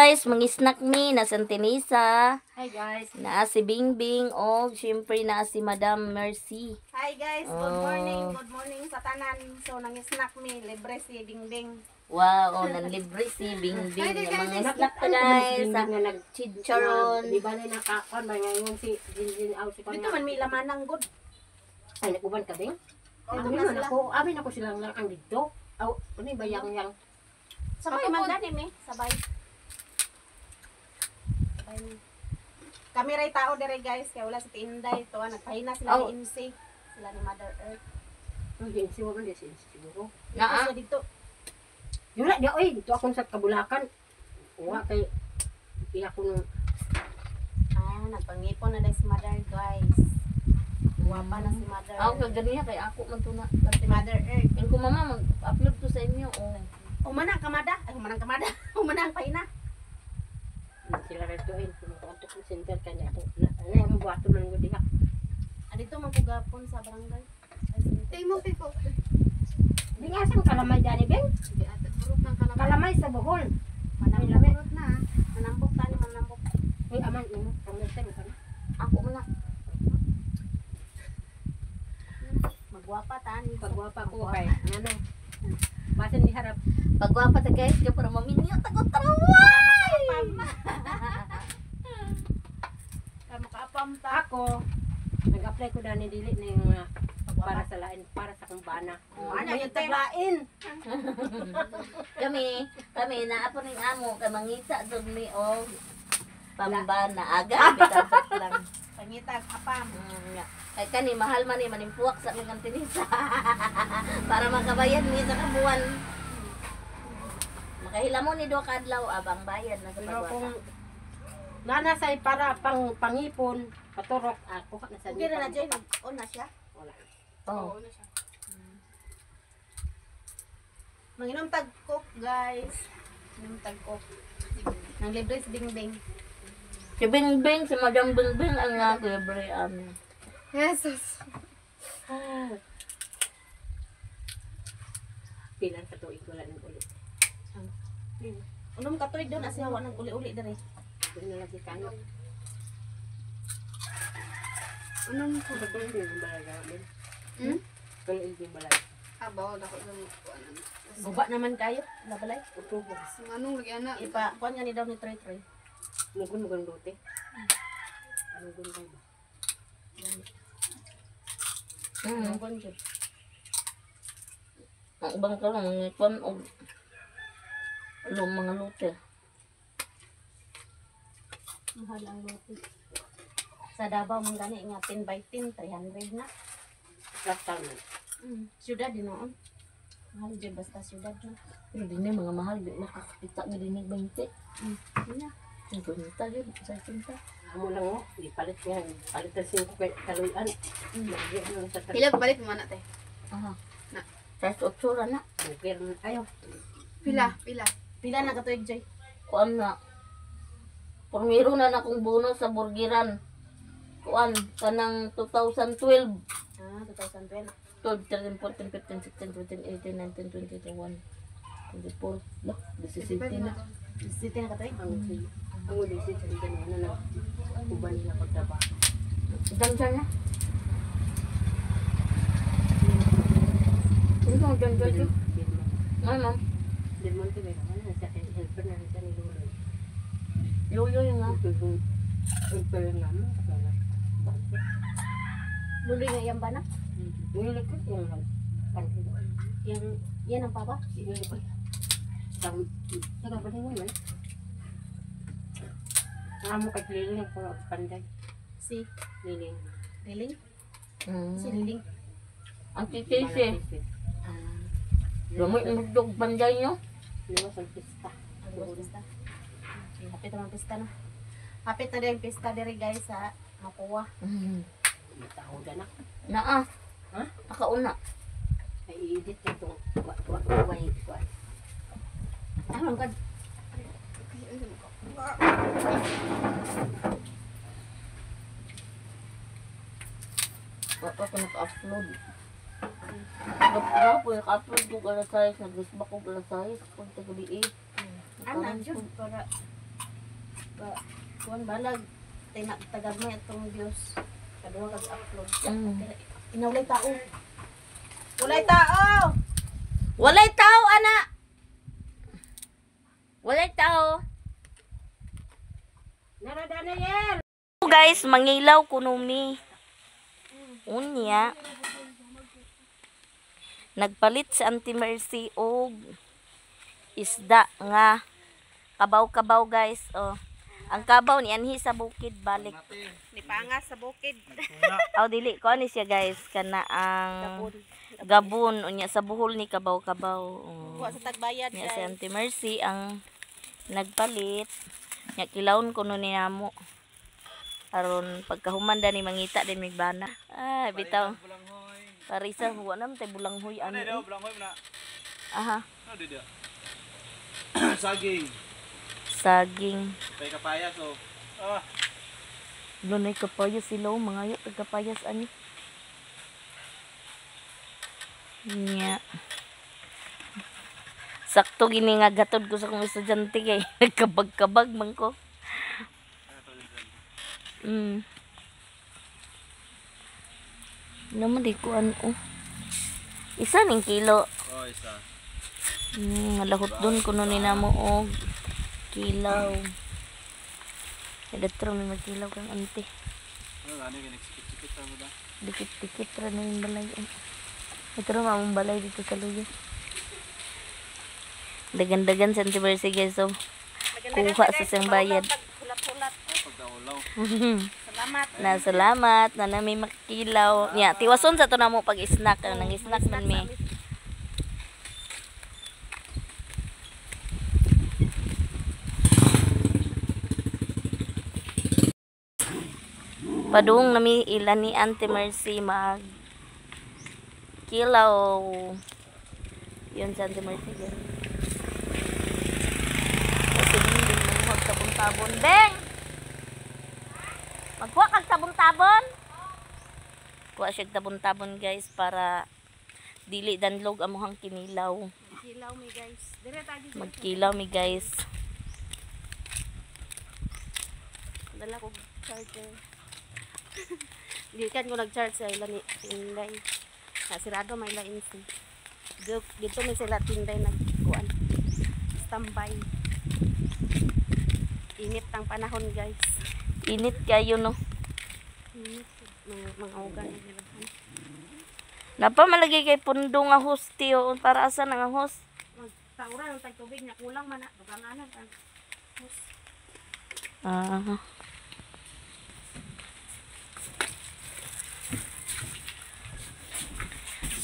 Guys, mag-snack me na Santinisa. Hi guys. Na si Bingbing o syempre na si Madam Mercy. Hi guys, good morning. Good morning sa tanan. So nang-snack me, libre si Bingbing. Wow, nanlibre si Bingbing. Mga snack ka guys. Sa chicharon. Di ba na nakakon ba ngayon si Jinjin out si Dito man may lamanang good. Ay nakuban ka bing? Dito Amin na sila. ako silang lakang dito. Aw, ano ba yang Sabay man gani me, sabay. Kami ray tao dire guys, kaya wala sa tinday to, nagpahina sila ni MC, sila ni Mother Earth. Hindi si wagan di siguro. Naa dito. Yula di oy, dito akong sa Kabulakan. Wa kay iya ko nung Nagpangipon na dahil si Mother guys. Guwapa na si Mother. Ako kaganiya kay ako man to na. Si Mother Earth. Ang ko mama mag-upload to sa inyo. Umanang kamada, umanang pahina. sila reto in kung ko center kanya to. Ano yung buhato man gud diha. Adito man ko gapon sa barangay. Tay mo kay ko. Di nga sang kalamay dani beng. Di atat burok ng kalamay. Kalamay sa Bohol. Manambok na. Manambok tani manambok. Uy aman mo kamo sa kana. Ako muna. Magwapa tani. Pagwapa ko kay nanay. Basin di harap. Pagwapa ta guys, kaya para maminyo tagot taraway. Makaapam ta. Ako nag-apply ko dani dili na yung para sa lain para sa kumbana. Ano yung taglain? Kami na apo ning amo kay mangita jud mi og pambana aga bitabot lang. Pangitag apam. Kay kani mahal man ni manimpuak sa akong Tinisa. Para makabayad ni sa kabuan. Makahilamo ni do kadlaw abang bayad na sa Pero kung pagwapa. nanasay para pangipon, paturok ako na sa Okay na dyan. On na siya. Wala. Oh. na siya. Manginom tag coke guys. Manginom tag coke. Nang libre si Bingbing. Si Bingbing, si Madam Bingbing ang nag-libre amin. Jesus. Pilan sa tuig wala nang ulit. Unom ka tuig doon asiyawa ng uli-uli dire. Doon na lagi kayo. Unom ko. Ito yung balay namin. Ito yung balay. Abaw, dako sa kuanan. Guba naman kayo. Labalay. Utubo. Anong lagi ana? Ipa, kuhan nga ni daw ni Troy Troy. Mugun dote. Mugun kayo ba? Mugon dyan. Ang ibang ka lang, mga ikon o mga lute. Mahal ang lote. Sa Davao mong gani nga 10 by 10, 300 na. Laktal mo. Syudad din noon. Mahal dyan basta syudad na. Pero din na mga mahal, di nakakita nga din yung 20. Yun na. Ang gunita yun, sa cinta. Amo lang mo, di palit nga. Palit na siya kay kaluyan. Lagi ano sa Pila balik mo na te. Aha. Na. Sa otsura na. bukir. Ayaw. Pila, pila. Pila na katuig Joy? Kuan na. Pumiro na na kong bonus sa burgiran. Kuan, kanang 2012. 2012. 12, 13, 14, 15, 16, 17, 18, 19, 20, 21, 24. Lah, 17 na. City na katuig? Ang ulisit sa ganun na uban nila pagtaba. Dyan na. Ano bang dyan? Ano? Din mo ito meron sa helper na sa ni Lolo. Yoyo yung nga. Helper nga mo. Luloy nga yan ba na? Yung likod yung panhilo. Yan ang papa? Saka ba din naman? Amo kay Liling ko panday. Si Liling. Liling? Si Liling. Ang titisi. Lumit ang dog banday nyo. Liwas ang pista. Ang pista. Hapit naman pista na. Hapit na din pista dire guys sa Makuha. Matahoda na. Naa. Ha? Nakauna. Ay i-edit na itong waway ko. Anong kad? Wala ko naka-upload. Nagpapra po, naka-upload ko alas 6. Nag-Facebook ko alas 6. Kung tagabi 8. Anan jud para Kuan balag tagagmay atong Dios. Kaduha kag upload. Mm. Inawlay tao. Walay tao. Walay tao, ana. Walay tao. Nara Daniel. Guys, mangilaw kuno mi. Unya. Nagpalit si Auntie Mercy og isda nga kabaw-kabaw guys. Oh. Ang kabaw ni anhi sa bukid balik. Ni pangas sa bukid. Aw dili ko ani siya guys kana ang gabon unya sa buhol ni kabaw-kabaw. Oh. Kuha sa tagbayad Nya si guys. Auntie Mercy ang nagpalit. Nya kilawon kuno ni namo. Aron pagkahumanda ni mangita din migbana. Ah, bitaw. Parisa huwa nam tay bulanghoy ani. Bulanghoy na. Aha, Ano dito? Saging. saging. Kay kapayas oh. Ah, Lunay kapayas sila mga yo kapayas ani. Nya. Sakto gini nga gatod ko sa kong estudyante kay nagkabag-kabag man ko. Naman di ko ano. Isa ning kilo. oh isa. Malahot dun kuno ni namo og kilaw. Electro may magkilaw kang ante. Ano gani ginagsikit-sikit sa mga. Dikit-dikit ra na yung balay. Ito rin mamang balay dito sa luyo. Dagan-dagan sa Antiverse guys. So, kuha sa siyang bayad. Hulat-hulat. Pagkaulaw. Salamat. Salamat na may makilaw. Nya, tiwason sa to na mo pag-snack. Nang snack man mi. Padung nami ilan ni Auntie Mercy mag kilaw. Yun sa Auntie Mercy. Kasi din magtabon-tabon. Beng! Magkuha kag tabon-tabon. Kuha siya tabon-tabon guys para dili danlog amuhang kinilaw. Kilaw mi guys. Dire tagi. Magkilaw mi guys. Dala ko charger. Di kan ko nag-charge sa ila ni Tinday. Sirado may lain si. Dito may sila Tinday nagkuan. Standby. Init ang panahon guys. Init kayo no. Init. Mga ugan nila. Napa malagi kay pundo nga host tiyo para asa nga host. Magtaura ng tagtubig na kulang man na. Duganganan ang Ah.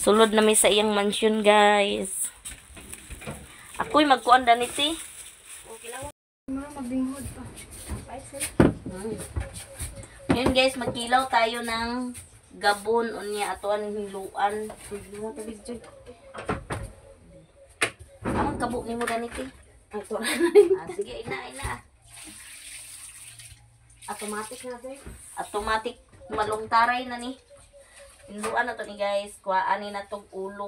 Sulod na mi sa iyang mansion guys. Ako'y magkuan daniti. okay lang. Ngayon guys, magkilaw tayo ng gabon unya ato ang hiluan. Amang kabuk nimo daniti. Ito. Sige, ina. Automatic na sir. Automatic malungtaray na ni. Hiluan na to ni guys. Kuhaan ni na tong ulo.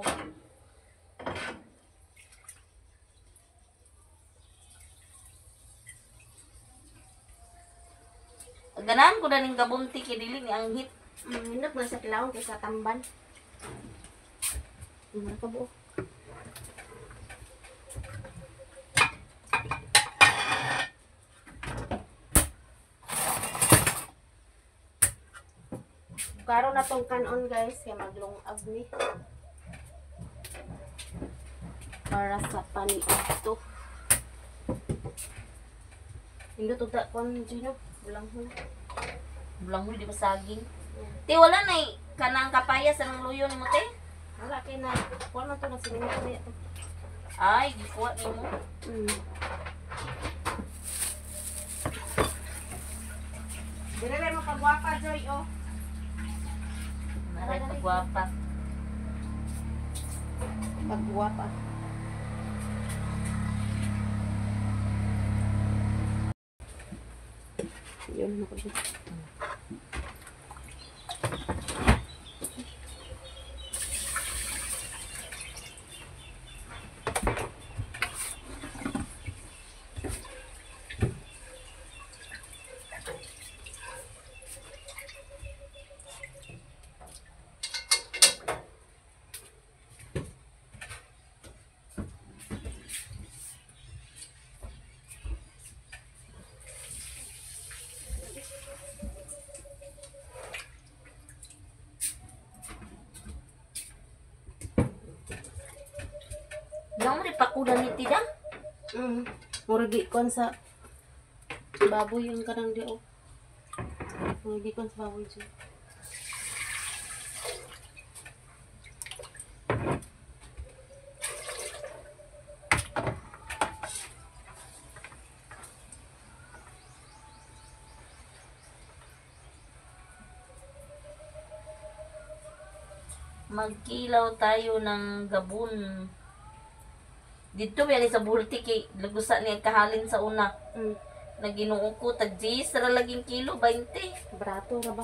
Ganahan ko na ning gabunti kay dili ni ang hit. Hinap na sa kilawang kaysa tamban. Kabuo. Karon na tong kanon guys, kaya maglungag ni. Para sa paniog to. Hindi to ta kon dino, bulang hula. Bulang huli di ba saging? Ti wala na kanang kapaya sa nang luyo nimo te? Wala kay na, kuha man to na sinimit niya to. Ay, gikuha nimo. Dire rin mo pagwapa, Joy, oh. Maray pagwapa. Pagwapa. Yun, ako siya. ako na ni tida. Muragi kon sa baboy yung kanang di oh. Muragi kon sa baboy siya. Magkilaw tayo ng gabon. Dito yan sa bulti kay lagusa niya kahalin sa una. Naginuo ko tag 10 ra laging kilo 20. Brato ra ba?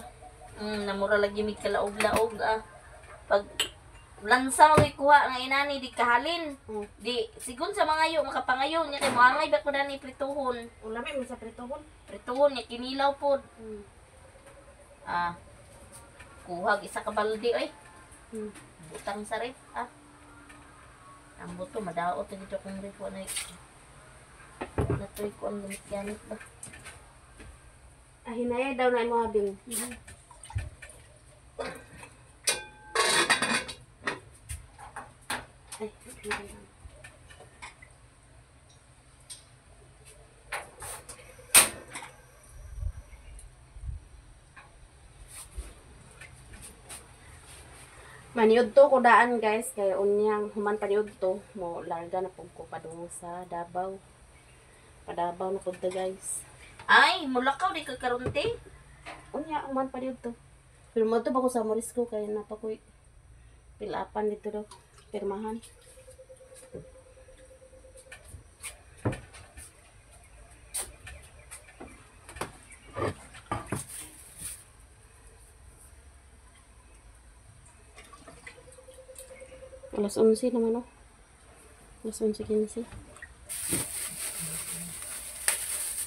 Namura lagi mig kalaog-laog ah. Pag lansa mo kuha nga inani di kahalin. Di sigun sa mga yo makapangayo nya kay moangay ba ko dani prituhon. Ulami mo sa pritohon. Prituhon nya kinilaw pod. Kuhag isa ka balde oy. Butang sa ref ah. Ang buto madaot dito kung ref na natoy ko ang gamit ba. Hinaya daw na mo habing. Ay, maniud to ko daan guys kay unyang human paniud to mo larga na pug ko padung sa Davao. Padabaw na pud to guys. Ay, mulakaw di ka karunti. Unya human paniud to. Pero mo to ba ko sa Morisco kay napakoy pilapan dito do pirmahan. Alas 11 naman oh. Alas 11:15.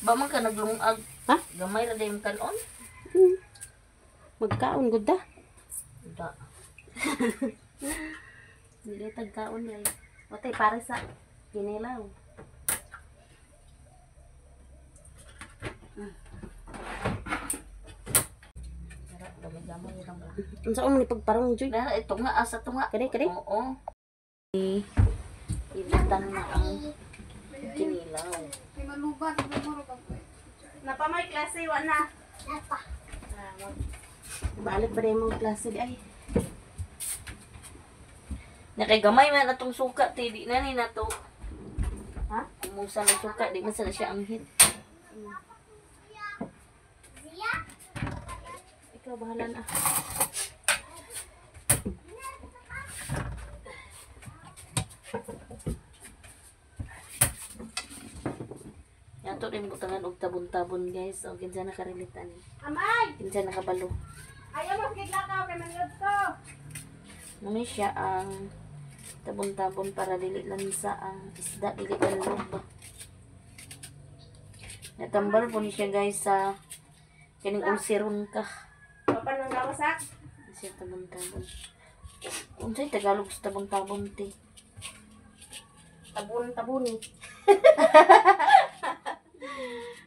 Ba man ka naglungag? Ha? Gamay ra dayong kanon? Magkaon gud da. Da. Dili tagkaon dai. Watay pare sa kinilaw. Sarap gamay-gamay lang ba. Unsa man ni pagparong joy? Na ito nga asa to nga. Kani. Oo. Ibutang na ang kinilaw. May maluban, may marubang ko. Napamay klase wa na. Balik pa rin mong klase di ay. Nakigamay man atong suka ti di na ni nato. Ha? Kumusa ng suka di man sana siya ang hit. Ikaw bahala na. Yato din butangan og tabon-tabon guys. O kinsa nakarelitan ni. Amay! Kinsa nakabalo. Ayaw mo kiglakaw kay maniud ko. Muna siya ang tabon-tabon para dili lansa ang isda dili kalog ba. Natambal po ni siya guys sa kining ulsiron ka. Papan nang gawasak. Siya tabon-tabon. Unsay Tagalog sa tabon-tabon ti? Tabon-tabon.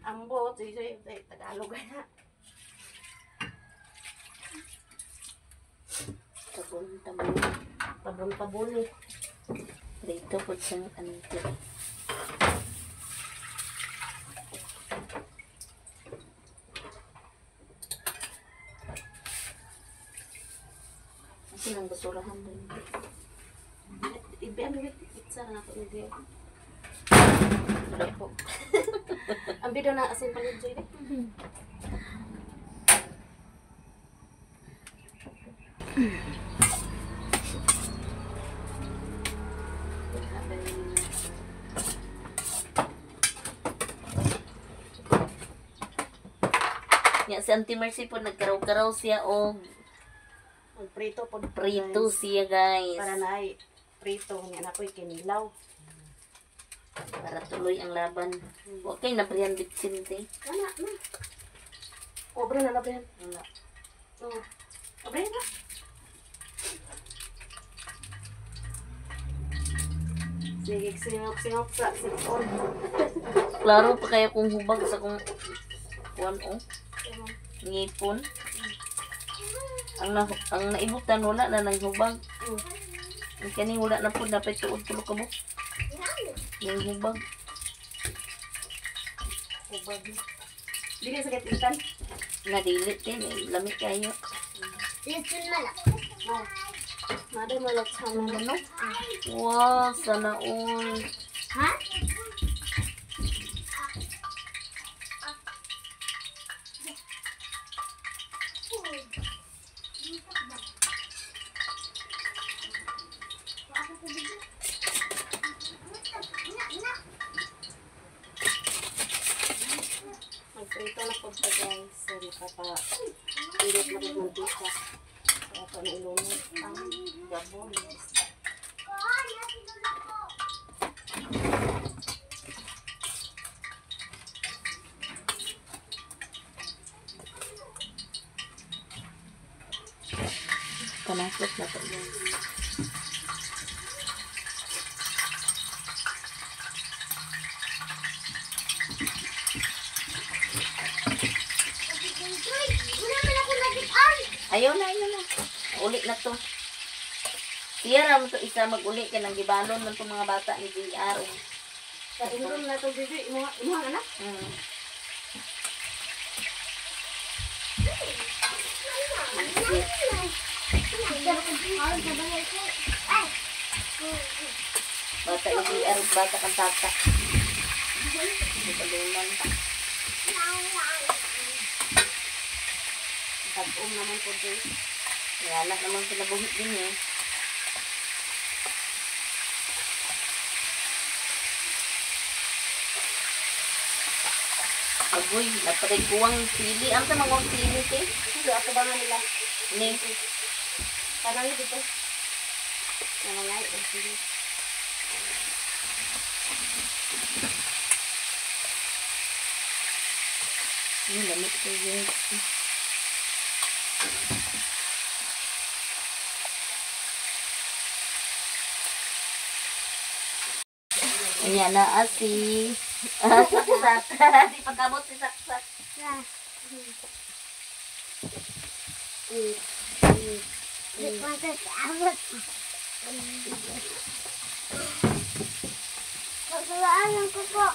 Ambo, say Tagalog na. Tabon-tabon. Tabon-tabon eh. Dito po siya ano ito. Kasi nang basurahan din. Ibi ang bibit. Itsa na ako hindi. Wala po. Ang bido na asin palit joy de. Ya, si Auntie Mercy po nagkaraw-karaw siya o Ang prito po prito siya guys. para na ay prito nga na ko'y kinilaw. Para tuloy ang laban. Okay na priyan bitsin te. Ana na. Obre na laban. Wala. Oh. Obre na. Sige, singok sa sipon. Klaro pa kaya kung hubag sa kung kuan o ngipon. Ang naibutan wala na nang hubag. Ang kani wala na po dapat tuod tulo ka mo. Yung hubag. Ubag. Dili sa katintan. Nadilit din. Lamig kayo. Oh. Nada malak sa ano. Wow, sana all. Ha? Magprito na po pa guys. So, nakapa-init na po mantika. Kaya pa na ilunod ang gabon. Panasok na to guys. Ayaw na. Uli na to. Siya raman to isa mag-uli ka ng gibalon ng to mga bata ni JR. Sa inrom na ito, Bibi. Imuhang anak? Bata ni JR, bata kang tata. Balulan pa. Tag-om naman po guys. Wala naman kinabuhit din eh. Agoy, napaday kuwang sili. Ang sa mga sili eh. Ito, ako ba nga nila? Ni. Parang dito. Nanangay. Sige. Yung lamit ko yun. Kanya na asi. Saksak. Di pagkamot si saksak. ko po.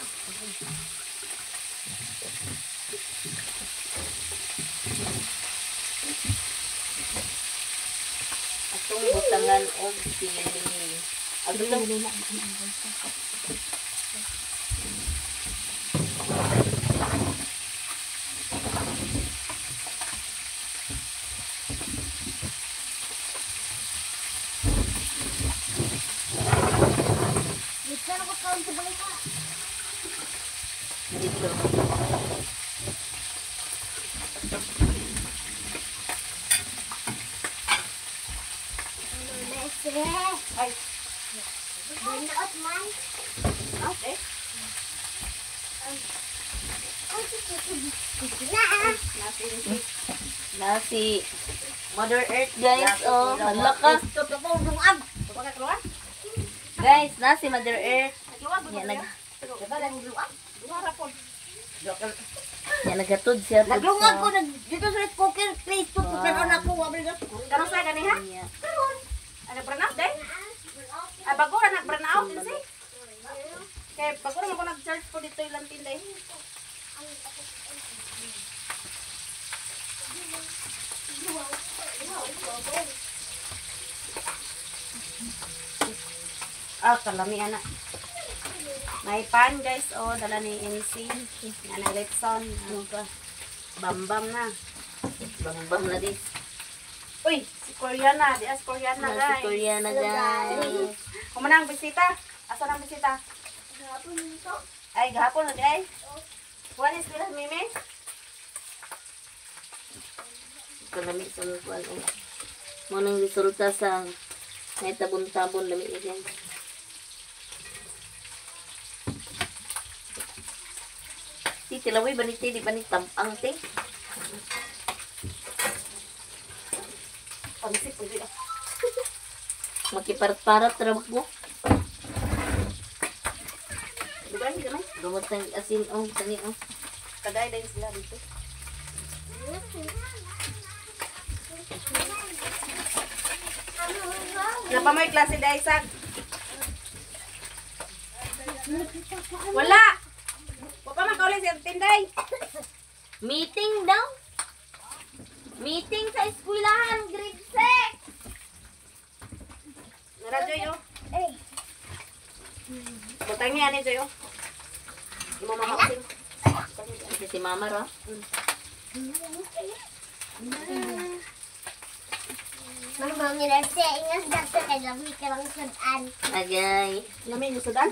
Atong butangan o sili. Agutong Dito na ko kaon sa balita. dito. Ay. Bunuot man. Okay. Nasi Mother Earth guys. Oh, hala ka. Guys, nasi Mother Earth. Yan naghatod siya. Naglungag ko dito sa rice cooker, please. Tutukan ako, wabli na. Karon sa gani ha? Ano burn out day? Ay bago na nag-burn out kasi. Kay bago na ako nag-charge po dito ilang tinday. Kalami anak. May pan guys, dala ni MC. Ana Letson, bambam na. Bambam na dis. Uy, si Koreana, dias Koreana Nasi guys. Koreana guys. Kumanang bisita. Asa nang bisita? Ay, gahapon na di ay. One is bilas mimi. Kalami sa lukuan. Mo nang resulta sa may tabon-tabon lami ni guys. Ti tilaway baniti di banit tampang ti. Pamisip po dito. Makiparat-parat trabak mo. Diba, hindi naman. Lumot ng asin tani Kagaya din sila dito. Wala pa may klase dahil sa Wala! Wa pa man kauli sa tinday. Meeting daw. Meeting sa eskwelahan, grade 6. Nara Joy oh. Eh, Butang niya ni Joy oh. Imo mamaksing. Kasi si mama ro. Mamang nilasi, ingas dito kay lami ka lang sudan. Agay. Lami ni sudan.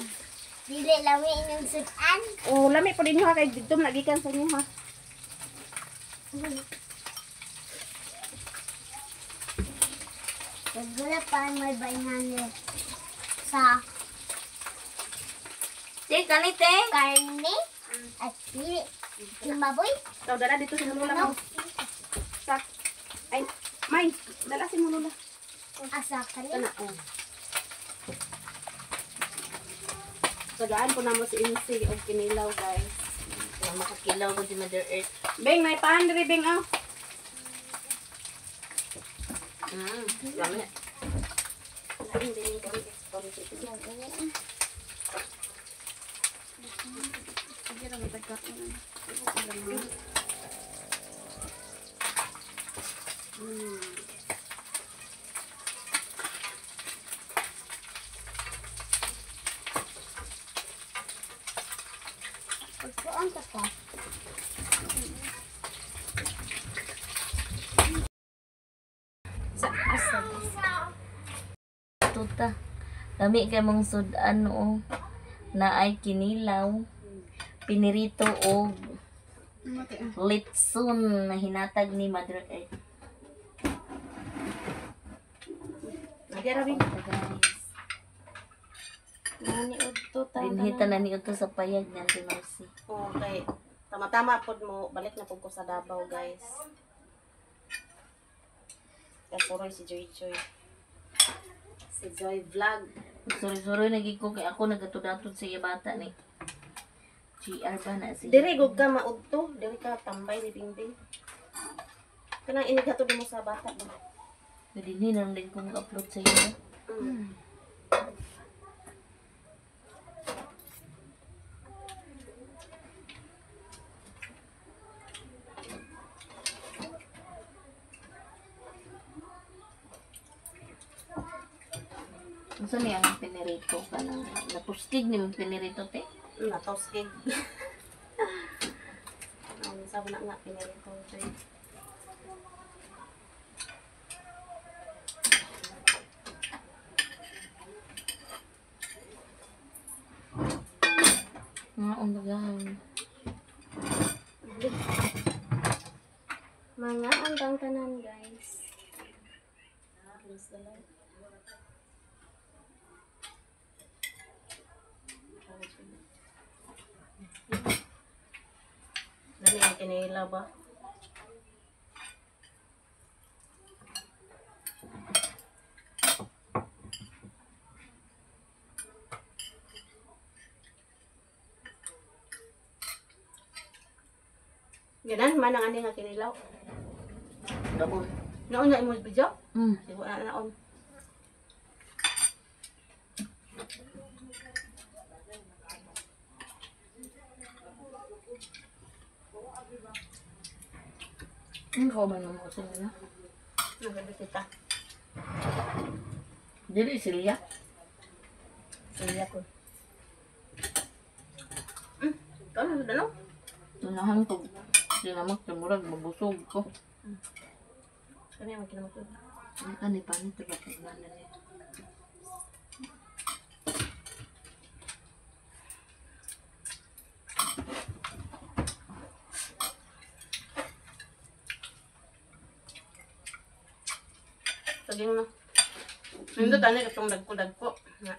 Dili lami inyong sudan. Oh, lami po din ha kay dito nagikan sa inyo ha. Nagula pa may bainhan sa Te, kanite. karne at dili limaboy. Daw dala dito si Lula mo. Sak. Ay, may dala si Lula. Asa ka Kana ni? oh. Tagaan ko na mo si Insi o kinilaw guys. Wala makakilaw ko si Mother Earth. Beng, may paan diri Beng oh. Dami. Lain din yung kami. Pagkuan ka pa. Sa asa. Tuta. Dami kay mong sudan o na ay kinilaw. Pinirito o litson na hinatag ni Mother Earth. Nagyara Beng. Guys. Nani udto ta. Dinhita na niyo to sa payag ng Mercy. Okay. Tama-tama pod mo balik na pud ko sa Davao guys. Kasuroy si Joy Joy. Si Joy Vlog. Suri-suri naging ko kay ako nagatudatod sa iya bata ni. GR ba na siya? Diri gud ka maudto, diri ka tambay ni Bingbing. Kanang inigato mo sa bata ba? Hindi nang din kong upload sa iyo. Unsa ni ang pinirito ka nang napustig ni mong pinirito te? Natoskig. Ang sabi na nga pinarito Joy. Mga umbagahan. Mga andang tanan guys. Please the light. Dami ang kinila ba? Ganan man ang ani nga kinilaw. Dabol. Naon na imo video? Mm. Sigo na naon. Ang ko man mo sa nila. Nagabi kita. Dili silya. Iya ko. Kano sa dalaw? Tunahan ko. Dinamak sa murag mabusog ko. Kani ang kinamot. Ang kanay panit ba tignan niya. Saging na. Nindot ani katong dagko-dagko. Nga.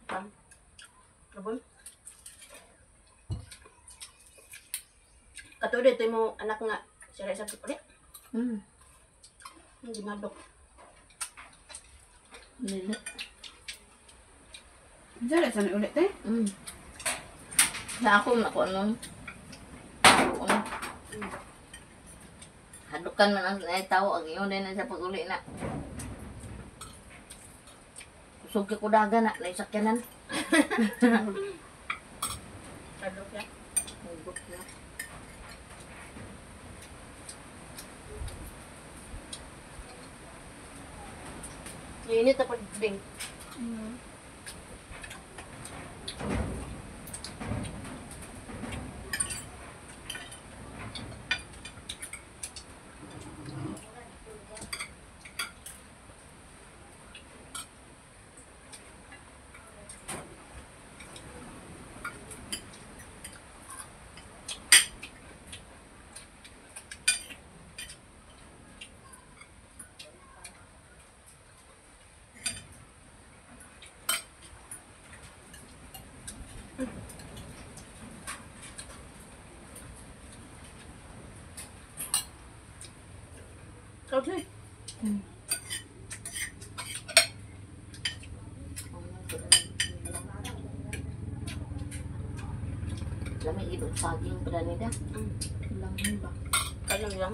Pam. Kabon. Kato dito mo anak nga sira sa puli. Hindi madok. Dili. Dali sa ulit eh. Na ako ano. Ano. Hadukan man ang tao ang iyo din sa pag-uli na. Kusog ko daga na sakyanan. Kadok ya. Hugot na. Init na pag bing. Okay. Lami ibang saging pala nila. Langan ba? Kalang lang.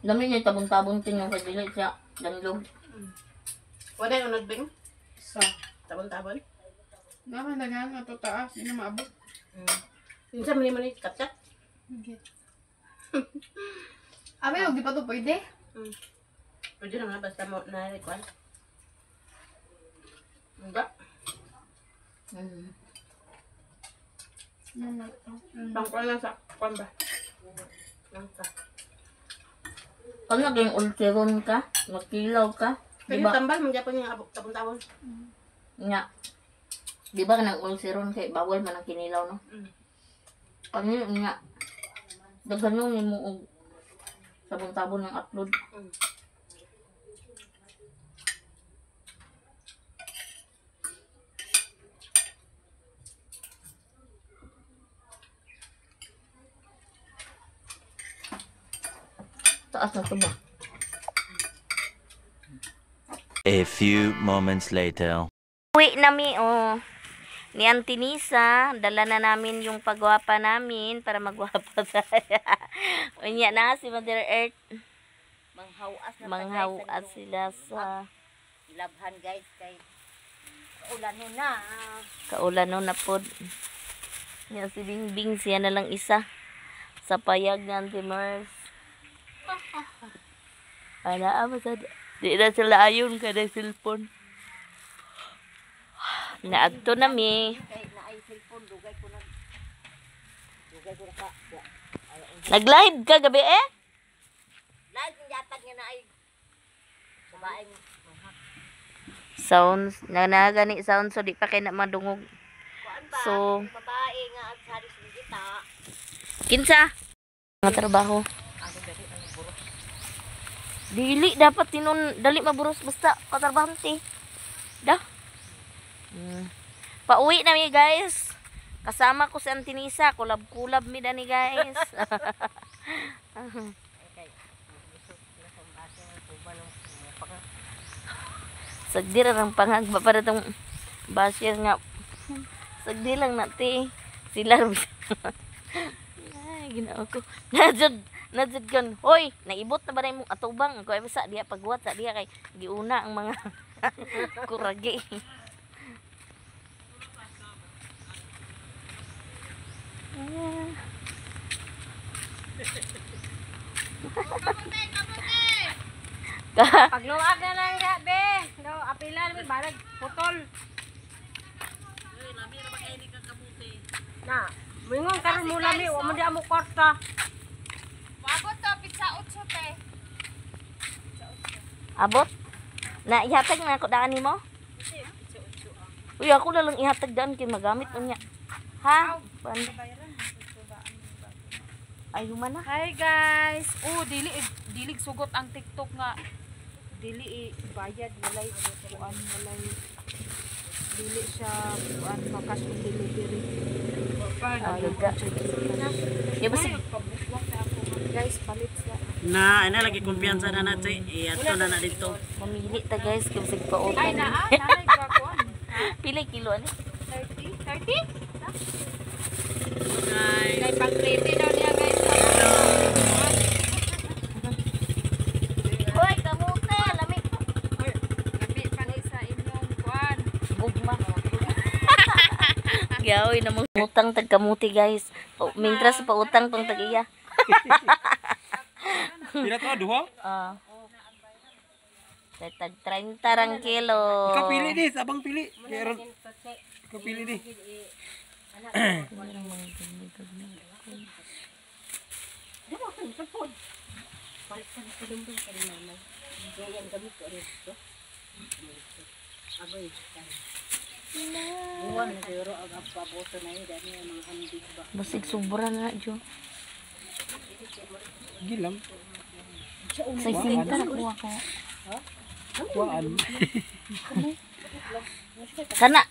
Lami niya tabon-tabon tin yung kadili siya. Danlog. Wala yung nagbing? Sa. Tabon-tabon? Naman dagan nga to taas, ina maabot. Yung sa mani-mani kapsat? Okay. Abi, huwag di pa to pwede. Pwede na nga, basta mo na-require. Hindi. Pangkuan lang sa kwan ba? Langka. Pag naging ulceron ka, magkilaw ka, Pero diba? tambal, magyapon yung tabon-tabon. Nga. Di ba nang ulceron kay bawal man ang kinilaw, no? Kani nga. Dagan yung nimo og sabon-sabon ng upload. Taas na to ba? A few moments later. Uwi nami, oh. Ni Auntie Nisa, dala na namin yung pagwapa namin para magwapa tayo. Unya na si Mother Earth. Manghawas sila sa Ilabhan guys kay ulan na. kaulan na pod. Yan si Bingbing, siya na lang isa. Sa payag ng Auntie Mars. Ana, sa di na sila ayon kada cellphone. Naagto na mi. Kay naay cellphone dugay ko na ka. Nag-live ka gabi eh? Lahat yung yatag nga naay sabaing Sounds, nanagani sounds so di pa kay na madungog. kuan ba? So, Babae nga at saris ni kita. kinsa? Mga trabaho. Dili dapat tinon dali maburos basta katrabahante. Dah. Pauwi na mi guys. Kasama ko si Auntie Nisa, kulab-kulab mi dani guys. Sagdi lang pangagba para tong basher nga. Sagdi lang nati. Sila ay ginao ko. Najud kan. Hoy, naibot na ba na imong atubang? Ako ay sa diha pagwat sa diha kay giuna ang mga kuragi. Pagluag na lang ga be. No, apilan mi barag putol. Na, mingon karon mo lami, wa man di amo kwarta. Maabot to, pizza 8 pe. Abot? Na ihatag na ako daan nimo? Uy, ako na lang ihatag daan kay magamit unya. Ha? Ay, humana. Hi guys. Oh, dili sugot ang TikTok nga. Dili bayad walay kuan walay. Dili siya kuan cash on delivery. Ya basi. Guys, palit sa Na, ana lagi kumpiyansa na natin. Ato na dito. Mamili ta guys kay bisig pa open. Ay naa, nanay ba kuan? Pila kilo ani? 30? 30? Guys. Kay pag 30 daw niya Gawi na mo utang tagkamuti guys. O, mintras pa utang pang tagiya. Pila to duha? Ah. Tag 30 rang kilo. Ikaw pili di, sabang pili. Meron. Ikaw pili di. Basig sobra na jo. Gilam. Sa sinta kuha ko. Kuan. Kana